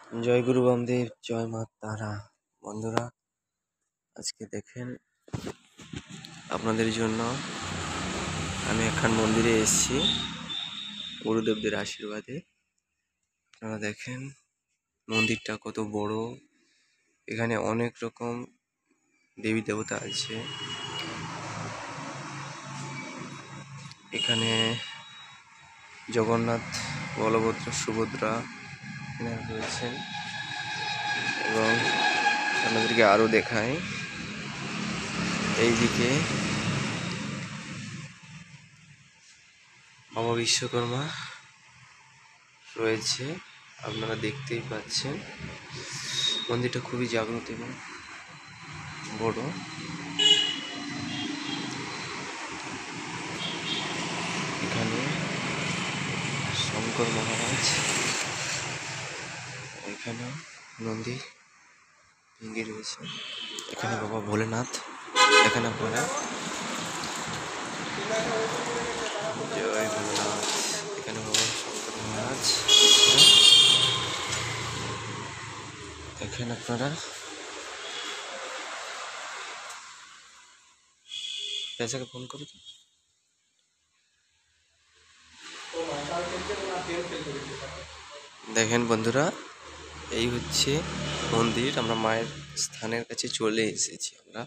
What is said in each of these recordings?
জয় গুরু বামদেব, জয় মা তারা। বন্ধুরা, আজকে দেখেন আপনাদের জন্য আমি একখান মন্দিরে এসেছি গুরুদেবদের আশীর্বাদে। আপনারা দেখেন মন্দিরটা কত বড়। এখানে অনেক রকম দেবী দেবতা আছে। এখানে জগন্নাথ, বলভদ্র, সুভদ্রা এনারা রয়েছেন। এবং আপনাদেরকে আরও দেখাই, এইদিকে বাবা বিশ্বকর্মা রয়েছে, আপনারা দেখতেই পাচ্ছেন। মন্দিরটা খুবই জাগ্রত এবং বড়। এখানে শঙ্কর মহারাজ, এখানে নন্দী ভেঙে রয়েছে। এখানে বাবা ভোলেনাথ, এখানে আপনারা জয় ভোলেনাথ। এখানে বাবা শঙ্কর মহারাজ, এখানে আপনারা পেশাকে ফোন করো তো। দেখেন বন্ধুরা, এই হচ্ছে মন্দির। আমরা মায়ের স্থানের কাছে চলে এসেছি আমরা।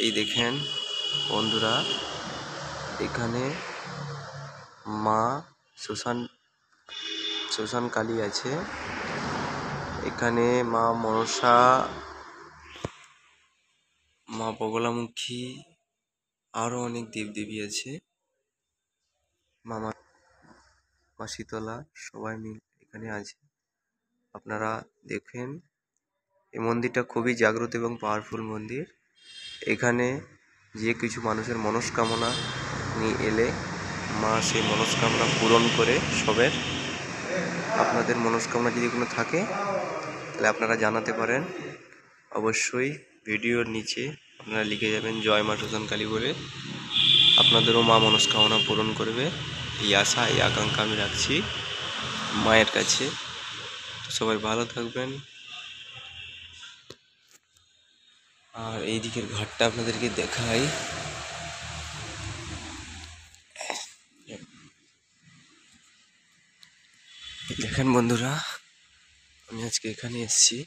এই দেখেন বন্ধুরা, এখানে মা শ্মশান কালী আছে। এখানে মা মনসা, মা বগলামুখী, আরো অনেক দেবদেবী আছে। মা শীতলা, সবাই মিলে এখানে আছে। আপনারা দেখেন, এই মন্দিরটা খুবই জাগ্রত এবং পাওয়ারফুল মন্দির। এখানে যে কিছু মানুষের মনস্কামনা নিয়ে এলে মা সেই মনস্কামনা পূরণ করে সবের। আপনাদের মনস্কামনা যদি কোনো থাকে তাহলে আপনারা জানাতে পারেন। অবশ্যই ভিডিওর নিচে আপনারা লিখে যাবেন জয় মা শ্মশানকালী বলে। আপনাদেরও মা মনস্কামনা পূরণ করবে, এই আশা, এই আকাঙ্ক্ষা আমি রাখছি মায়ের কাছে। তো সবাই ভালো থাকবেন। আর এই দিকের ঘাটটা আপনাদেরকে দেখাই। দেখেন বন্ধুরা, আমি আজকে এখানে এসেছি।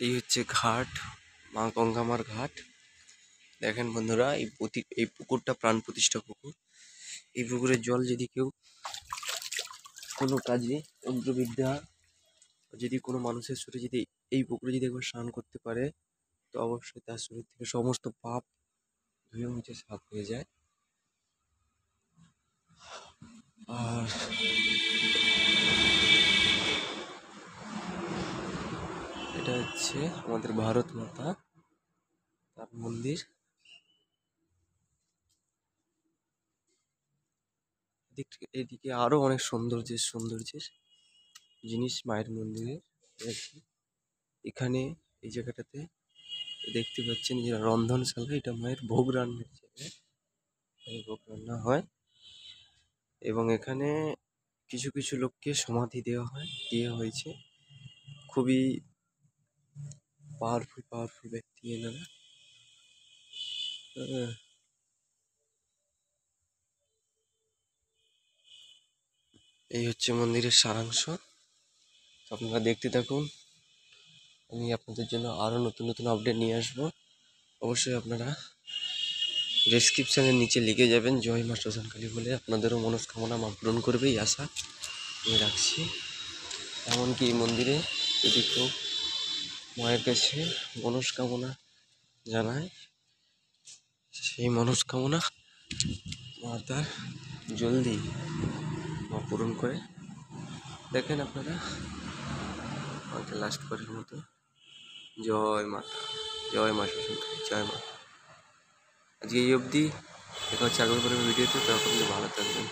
এই হচ্ছে ঘাট, মা গঙ্গামার ঘাট। দেখেন বন্ধুরা, এই পুকুরটা প্রাণ প্রতিষ্ঠা পুকুর। এই পুকুরের জল যদি কেউ কোনো কাজে, তন্ত্রবিদ্যা, যদি কোনো মানুষের শরীরে যদি এই পুকুরে যদি একবার স্নান করতে পারে, তো অবশ্যই তার শরীর থেকে সমস্ত পাপ ধুয়ে মুছে সাফ হয়ে যায়। আর এটা হচ্ছে আমাদের ভারত মাতা, তার মন্দির। এদিকে আরো অনেক সৌন্দর্যের জিনিস মায়ের মন্দিরে রয়েছে। এখানে এই জায়গাটাতে দেখতে পাচ্ছেন যে রন্ধনশালা, এটা মায়ের ভোগ রান্নার জায়গা, ভোগ রান্না হয়। এবং এখানে কিছু কিছু লোককে সমাধি দেওয়া হয়েছে। খুবই পাওয়ারফুল ব্যক্তি এনারা। এই হচ্ছে মন্দিরের সারাংশ। আপনারা দেখতে থাকুন, আমি আপনাদের জন্য আরো নতুন নতুন আপডেট নিয়ে আসবো। অবশ্যই আপনারা ডেসক্রিপশনের নিচে লিখে যাবেন জয় মা শ্মশানকালী বলে। আপনাদেরও মনস্কামনা মা পূরণ করবে, এই আশা আমি রাখছি। এমনকি এই মন্দিরে যদি কেউ মায়ের কাছে মনস্কামনা জানায়, সেই মনস্কামনা মা তার জলদি মা পূরণ করে। দেখেন আপনারা, আমাকে লাস্ট করার মতো জয় মাতা, জয় মা শ্মশানকালী, জয় মা। আজকে এই অবধি, দেখা হচ্ছে আগামী পরের ভিডিওতে। তখন ভালো থাকবেন।